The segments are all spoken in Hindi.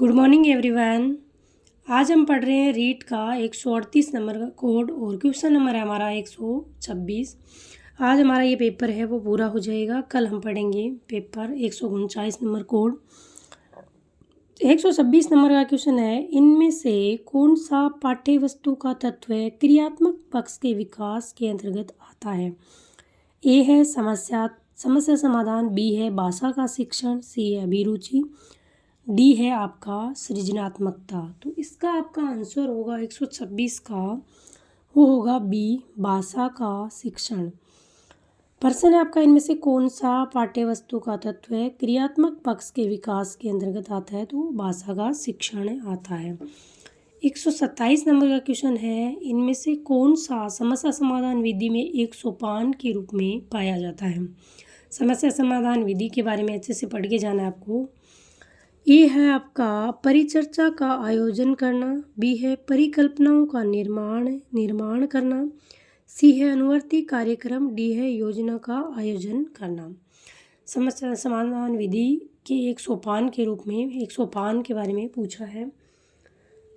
Good morning everyone. आज हम पढ़ रहे हैं रीट का 138 नंबर का कोड और क्वेश्चन नंबर है हमारा 126। आज हमारा ये पेपर है वो पूरा हो जाएगा। कल हम पढ़ेंगे पेपर 139 नंबर कोड। 126 नंबर का क्वेश्चन है, इनमें से कौन सा पाठ्य वस्तु का तत्व क्रियात्मक पक्ष के विकास के अंतर्गत आता है। ए है समस्या समाधान, बी है भाषा का शिक्षण, सी है अभिरुचि, डी है आपका सृजनात्मकता। तो इसका आपका आंसर होगा 126 का, वो होगा बी, भाषा का शिक्षण। प्रश्न है आपका, इनमें से कौन सा पाठ्य वस्तु का तत्व क्रियात्मक पक्ष के विकास के अंतर्गत आता है। तो भाषा का शिक्षण आता है। 127 नंबर का क्वेश्चन है, इनमें से कौन सा समस्या समाधान विधि में एक सोपान के रूप में पाया जाता है। समस्या समाधान विधि के बारे में अच्छे से पढ़ के जाना है आपको। ए है आपका परिचर्चा का आयोजन करना, बी है परिकल्पनाओं का निर्माण करना, सी है अनुवर्ती कार्यक्रम, डी है योजना का आयोजन करना। समस्या समाधान विधि के एक सोपान के रूप में एक सोपान के बारे में पूछा है,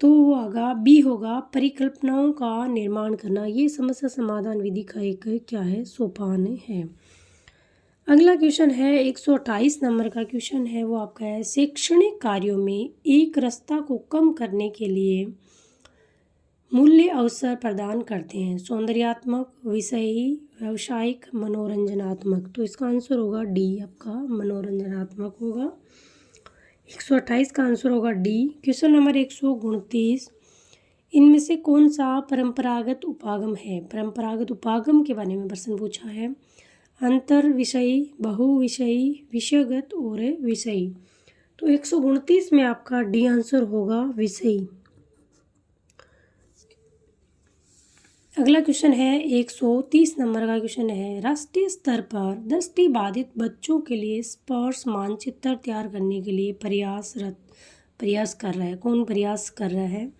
तो वो होगा बी होगा परिकल्पनाओं का निर्माण करना। ये समस्या समाधान विधि का एक क्या है, सोपान है। अगला क्वेश्चन है 128 नंबर का क्वेश्चन है, वो आपका है शैक्षणिक कार्यों में एक रस्ता को कम करने के लिए मूल्य अवसर प्रदान करते हैं। सौंदर्यात्मक, विषयी, व्यावसायिक, मनोरंजनात्मक। तो इसका आंसर होगा डी, आपका मनोरंजनात्मक होगा। 128 का आंसर होगा डी। क्वेश्चन नंबर 129, इनमें से कौन सा परंपरागत उपागम है। परंपरागत उपागम के बारे में प्रश्न पूछा है। अंतर विषयी, बहुविषयी, विषयगत और विषयी। तो 129 में आपका डी आंसर होगा विषयी। अगला क्वेश्चन है 130 नंबर का क्वेश्चन है, राष्ट्रीय स्तर पर दृष्टिबाधित बच्चों के लिए स्पर्श मानचित्र तैयार करने के लिए प्रयास कर रहा है। कौन प्रयास कर रहा है।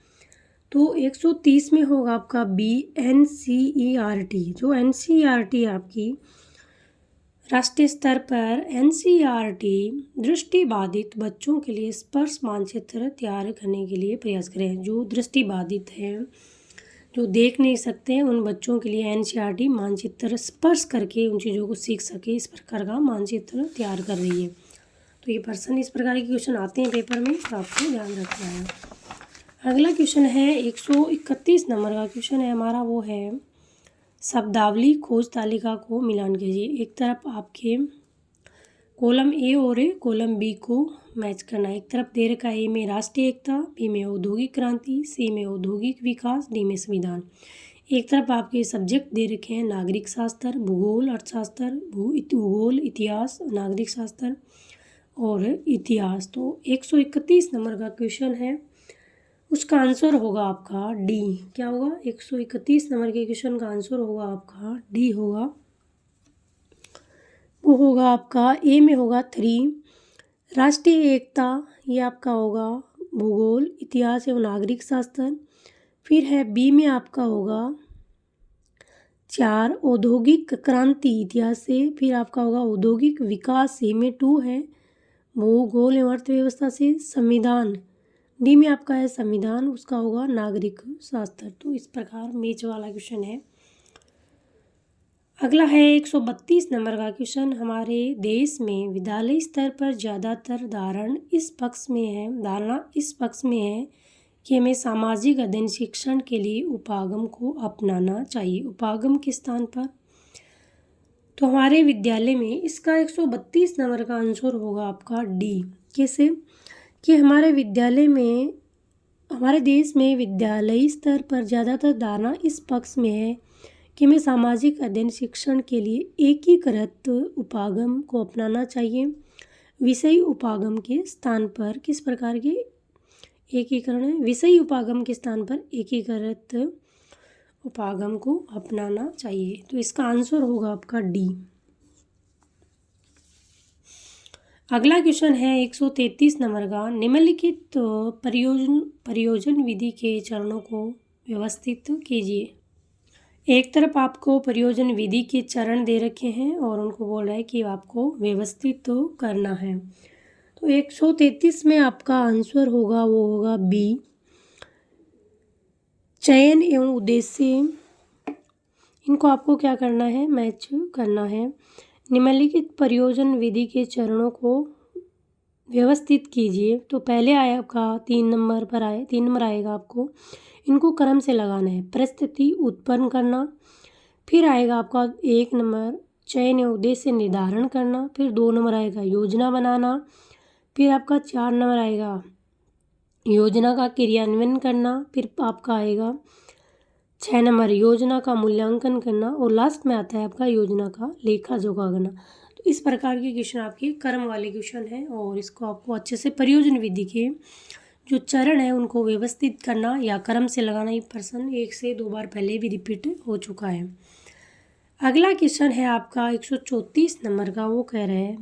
तो 130 में होगा आपका बी, NCERT। जो NCERT है आपकी राष्ट्रीय स्तर पर NCERT दृष्टिबाधित बच्चों के लिए स्पर्श मानचित्र तैयार करने के लिए प्रयास करें। जो दृष्टिबाधित हैं, जो देख नहीं सकते हैं, उन बच्चों के लिए NCERT मानचित्र स्पर्श करके उन चीज़ों को सीख सके, इस प्रकार का मानचित्र तैयार कर रही है। तो ये पर्सन इस प्रकार के क्वेश्चन आते हैं पेपर में, तो आपको ध्यान रखना है। अगला क्वेश्चन है 131 नंबर का क्वेश्चन है हमारा, वो है शब्दावली खोज तालिका को मिलान कीजिए। एक तरफ आपके कॉलम ए और कॉलम बी को मैच करना है। एक तरफ दे रखा है ए में राष्ट्रीय एकता, बी में औद्योगिक क्रांति, सी में औद्योगिक विकास, डी में संविधान। एक तरफ आपके सब्जेक्ट दे रखे हैं नागरिक शास्त्र, भूगोल, अर्थशास्त्र, भूगोल, इतिहास, नागरिक शास्त्र और इतिहास। तो 131 नंबर का क्वेश्चन है, उसका आंसर होगा आपका डी। क्या होगा, 131 नंबर के क्वेश्चन का आंसर होगा आपका डी होगा। वो होगा आपका ए में होगा 3 राष्ट्रीय एकता, ये आपका होगा भूगोल, इतिहास एवं नागरिक शास्त्र। फिर है बी में आपका होगा 4 औद्योगिक क्रांति, इतिहास से। फिर आपका होगा औद्योगिक विकास, सी में 2 है भूगोल एवं अर्थव्यवस्था से। संविधान, डी में आपका है संविधान, उसका होगा नागरिक शास्त्र। तो इस प्रकार मैच वाला क्वेश्चन है। अगला है 132 नंबर का क्वेश्चन, हमारे देश में विद्यालय स्तर पर ज़्यादातर धारणा इस पक्ष में है कि हमें सामाजिक अध्ययन शिक्षण के लिए उपागम को अपनाना चाहिए। उपागम के स्थान पर, तो हमारे विद्यालय में इसका 132 नंबर का आंसर होगा आपका डी। कैसे कि हमारे विद्यालय में, हमारे देश में विद्यालयी स्तर पर ज़्यादातर धारणा इस पक्ष में है कि हमें सामाजिक अध्ययन शिक्षण के लिए एकीकृत उपागम को अपनाना चाहिए। विषयी उपागम के स्थान पर किस प्रकार के एकीकरण है, विषयी उपागम के स्थान पर एकीकृत उपागम को अपनाना चाहिए। तो इसका आंसर होगा आपका डी। अगला क्वेश्चन है 133 नंबर का, निम्नलिखित परियोजन विधि के चरणों को व्यवस्थित कीजिए। एक तरफ आपको परियोजन विधि के चरण दे रखे हैं और उनको बोल रहा है कि आपको व्यवस्थित तो करना है। तो तो 133 में आपका आंसर होगा वो होगा बी, चयन एवं उद्देश्य। इनको आपको क्या करना है, मैच करना है। निम्नलिखित प्रयोजन विधि के चरणों को व्यवस्थित कीजिए। तो पहले आया आपका 3 नंबर आएगा आपको, इनको क्रम से लगाना है। परिस्थिति उत्पन्न करना, फिर आएगा आपका 1 नंबर चयन एवं उद्देश्य निर्धारण करना, फिर 2 नंबर आएगा योजना बनाना, फिर आपका 4 नंबर आएगा योजना का क्रियान्वयन करना, फिर आपका आएगा 6 नंबर योजना का मूल्यांकन करना, और लास्ट में आता है आपका योजना का लेखा जोखा करना। तो इस प्रकार के क्वेश्चन आपके क्रम वाले क्वेश्चन हैं, और इसको आपको अच्छे से प्रयोजन विधि के जो चरण है उनको व्यवस्थित करना या क्रम से लगाना। ये प्रश्न 1 से 2 बार पहले भी रिपीट हो चुका है। अगला क्वेश्चन है आपका 134 नंबर का, वो कह रहे हैं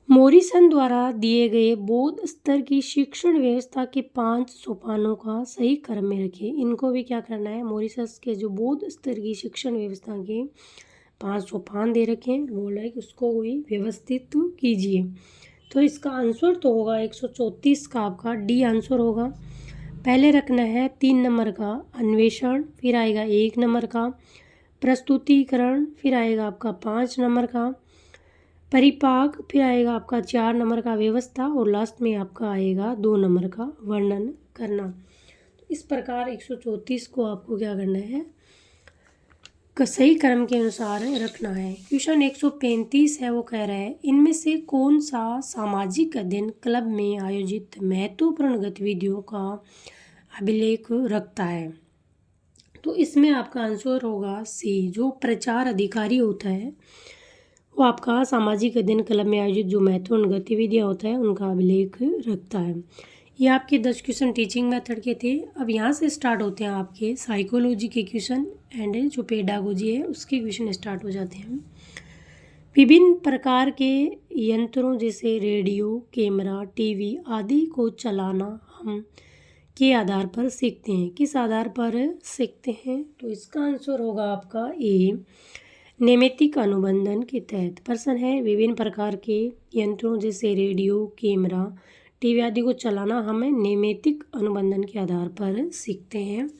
मोरिसन द्वारा दिए गए बौद्ध स्तर की शिक्षण व्यवस्था के 5 सोपानों का सही क्रम में रखें। इनको भी क्या करना है, मोरिसस के जो बौद्ध स्तर की शिक्षण व्यवस्था के 5 सोपान दे रखे हैं, बोल रहा है कि उसको भी व्यवस्थित कीजिए। तो इसका आंसर तो होगा 134 का आपका डी आंसर होगा। पहले रखना है 3 नंबर का अन्वेषण, फिर आएगा 1 नंबर का प्रस्तुतिकरण, फिर आएगा आपका 5 नंबर का परिपाक, फिर आएगा आपका 4 नंबर का व्यवस्था, और लास्ट में आपका आएगा 2 नंबर का वर्णन करना। तो इस प्रकार 134 को आपको क्या करना है, सही क्रम के अनुसार रखना है। क्वेश्चन 135 है, वो कह रहा है इनमें से कौन सा सामाजिक अध्ययन क्लब में आयोजित महत्वपूर्ण गतिविधियों का अभिलेख रखता है। तो इसमें आपका आंसर होगा सी, जो प्रचार अधिकारी होता है वो आपका सामाजिक अध्ययन क्लब में आयोजित जो महत्वपूर्ण गतिविधियाँ होता है उनका अभिलेख रखता है। ये आपके 10 क्वेश्चन टीचिंग मेथड के थे। अब यहाँ से स्टार्ट होते हैं आपके साइकोलॉजी के क्वेश्चन एंड जो पेडागोजी है उसके क्वेश्चन स्टार्ट हो जाते हैं। विभिन्न प्रकार के यंत्रों जैसे रेडियो, कैमरा, टीवी आदि को चलाना हम के आधार पर सीखते हैं। किस आधार पर सीखते हैं, तो इसका आंसर होगा आपका ए, नैमित्तिक अनुबंधन के तहत। प्रश्न है विभिन्न प्रकार के यंत्रों जैसे रेडियो, कैमरा, टीवी आदि को चलाना हमें नैमित्तिक अनुबंधन के आधार पर सीखते हैं।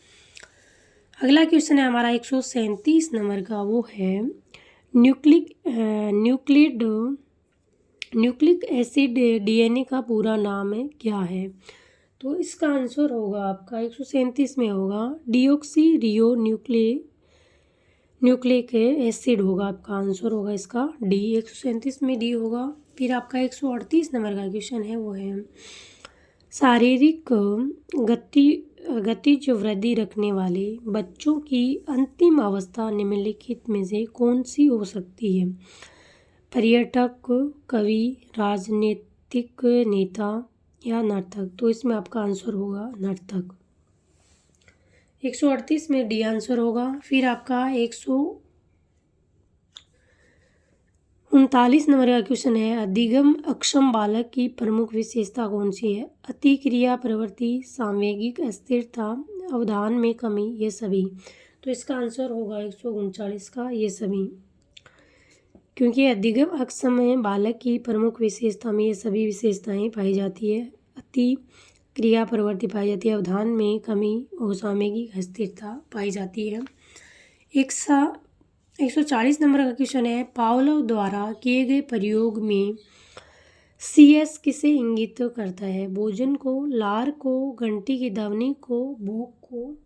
अगला क्वेश्चन है हमारा 137 नंबर का, वो है न्यूक्लिक एसिड डीएनए का पूरा नाम है क्या है। तो इसका आंसर होगा आपका 137 में होगा डीऑक्सी रियो न्यूक्लिक एसिड होगा, आपका आंसर होगा इसका डी, 137 में डी होगा। फिर आपका 138 नंबर का क्वेश्चन है, वो है शारीरिक गतिज वृद्धि रखने वाले बच्चों की अंतिम अवस्था निम्नलिखित में से कौन सी हो सकती है। पर्यटक, कवि, राजनीतिक नेता या नर्तक। तो इसमें आपका आंसर होगा नर्तक, 138 में डी आंसर होगा। फिर आपका 139 नंबर का क्वेश्चन है अधिगम अक्षम बालक की प्रमुख विशेषता कौन सी है। अतिक्रिया प्रवृत्ति, सामवेगिक अस्थिरता, अवधान में कमी, ये सभी। तो इसका आंसर होगा 139 का ये सभी, क्योंकि अधिगम अक्षम बालक की प्रमुख विशेषता में ये सभी विशेषताएं पाई जाती है। अति क्रिया प्रवृत्ति पाई जाती है, अवधान में कमी और सामवेगिक अस्थिरता पाई जाती है। 140 नंबर का क्वेश्चन है पावलोव द्वारा किए गए प्रयोग में CS किसे इंगित करता है। भोजन को, लार को, घंटी की ध्वनि को, भूख को।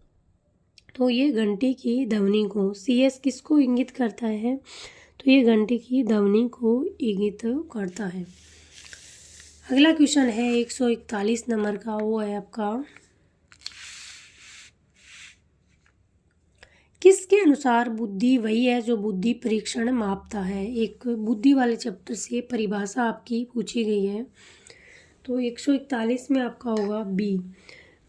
तो ये घंटी की ध्वनि को। CS किसको इंगित करता है, तो ये घंटी की ध्वनि को इंगित करता है। अगला क्वेश्चन है 141 नंबर का, वो है आपका किसके अनुसार बुद्धि वही है जो बुद्धि परीक्षण मापता है। एक बुद्धि वाले चैप्टर से परिभाषा आपकी पूछी गई है। तो 141 में आपका होगा बी,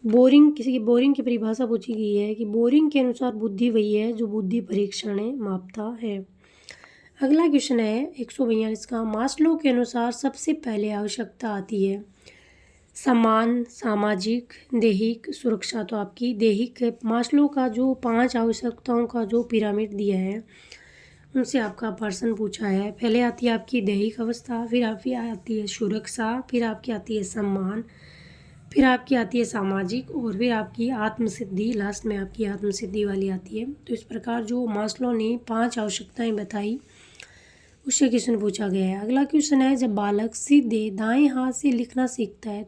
बोरिंग की परिभाषा पूछी गई है कि बोरिंग के अनुसार बुद्धि वही है जो बुद्धि परीक्षण मापता है। अगला क्वेश्चन है 142 का, मास्लो के अनुसार सबसे पहले आवश्यकता आती है समान, सामाजिक, दैहिक, सुरक्षा। तो आपकी दैहिक, मास्लो का जो 5 आवश्यकताओं का जो पिरामिड दिया है उनसे आपका प्रश्न पूछा है। पहले आती है आपकी दैहिक अवस्था, फिर आपकी आती है सुरक्षा, फिर आपकी आती है सम्मान, फिर आपकी आती है सामाजिक, और फिर आपकी आत्मसिद्धि, लास्ट में आपकी आत्मसिद्धि वाली आती है। तो इस प्रकार जो मास्लो ने 5 आवश्यकताएं बताई उससे क्वेश्चन पूछा गया है। अगला क्वेश्चन है, जब बालक सीधे दाएं हाथ से लिखना सीखता है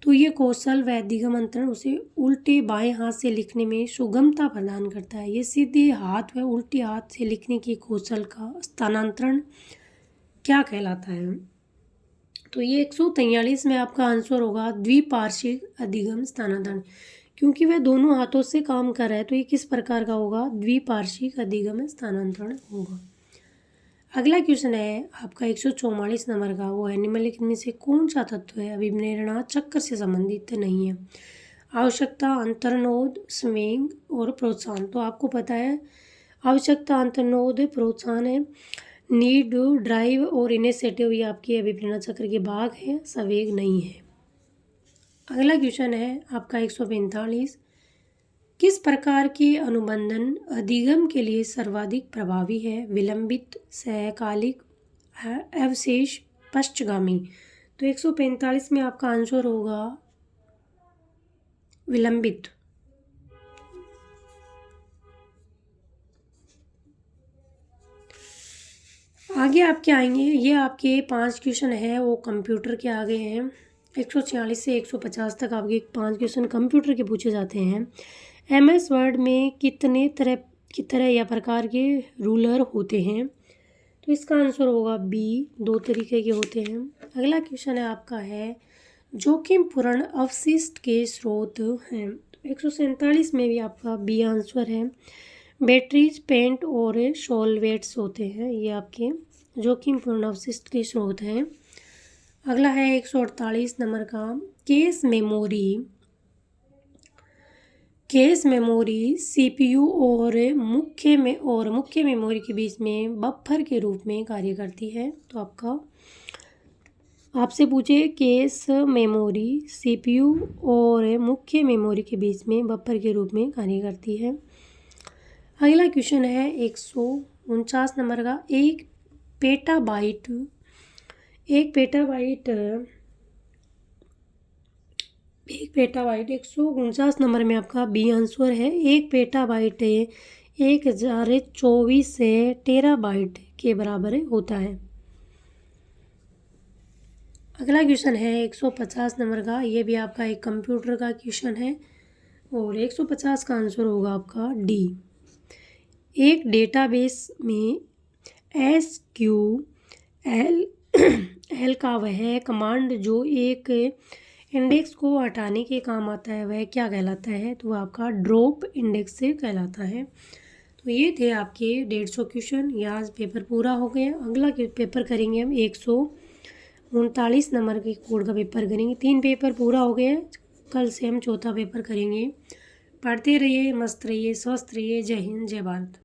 तो ये कौशल व दिगमंत्रण उसे उल्टे बाएं हाथ से लिखने में सुगमता प्रदान करता है। ये सीधे हाथ व उल्टे हाथ से लिखने की कौशल का स्थानांतरण क्या कहलाता है? तो ये 143 में आपका आंसर होगा द्विपार्श्विक अधिगम स्थानांतरण। क्योंकि वह दोनों हाथों से काम कर रहा है तो ये किस प्रकार का होगा? द्विपार्श्विक अधिगम स्थानांतरण होगा। अगला क्वेश्चन है आपका 144 नंबर का, वो है निम्नलिखित में से कौन सा तत्व है अभिप्रेरणा चक्र से संबंधित नहीं है? आवश्यकता, अंतर्नोद, संवेग और प्रोत्साहन। तो आपको पता है आवश्यकता, अंतर्नोद, प्रोत्साहन है। नीड, ड्राइव और इनिशिएटिव ये आपके अभिप्रेरणा चक्र के भाग हैं, संवेग नहीं है। अगला क्वेश्चन है आपका 145, किस प्रकार के अनुबंधन अधिगम के लिए सर्वाधिक प्रभावी है? विलंबित, सहकालिक, अवशेष, पश्चगामी। तो 145 में आपका आंसर होगा विलंबित। आगे आपके आएंगे, ये आपके 5 क्वेश्चन है वो कंप्यूटर के आगे हैं। 146 से 150 तक आपके 5 क्वेश्चन कंप्यूटर के पूछे जाते हैं। MS वर्ड में कितने तरह या प्रकार के रूलर होते हैं? तो इसका आंसर होगा बी, 2 तरीके के होते हैं। अगला क्वेश्चन है आपका है जोखिमपूर्ण अपशिष्ट के स्रोत हैं। 147 में भी आपका बी आंसर है। बैटरीज, पेंट और सॉल्वेंट्स होते हैं, ये आपके जोखिमपूर्ण अपशिष्ट के स्रोत हैं। अगला है 148 नंबर का, केस मेमोरी CPU और मुख्य मेमोरी के बीच में बफर के रूप में कार्य करती है। तो आपसे पूछे केस मेमोरी CPU और मुख्य मेमोरी के बीच में बफर के रूप में कार्य करती है। अगला क्वेश्चन है 149 नंबर का, एक पेटाबाइट 149 नंबर में आपका बी आंसर है। एक पेटाबाइट 1024 टेराबाइट के बराबर होता है। अगला क्वेश्चन है 150 नंबर का, ये भी आपका एक कंप्यूटर का क्वेश्चन है और 150 का आंसर होगा आपका डी। एक डेटाबेस में SQL का वह कमांड जो एक इंडेक्स को हटाने के काम आता है वह क्या कहलाता है? तो आपका ड्रॉप इंडेक्स से कहलाता है। तो ये थे आपके 150 क्वेश्चन। यहाँ आज पेपर पूरा हो गया। अगला पेपर करेंगे हम 139 नंबर के कोड का पेपर करेंगे। 3 पेपर पूरा हो गया, कल से हम 4था पेपर करेंगे। पढ़ते रहिए, मस्त रहिए, स्वस्थ रहिए। जय हिंद, जय भारत।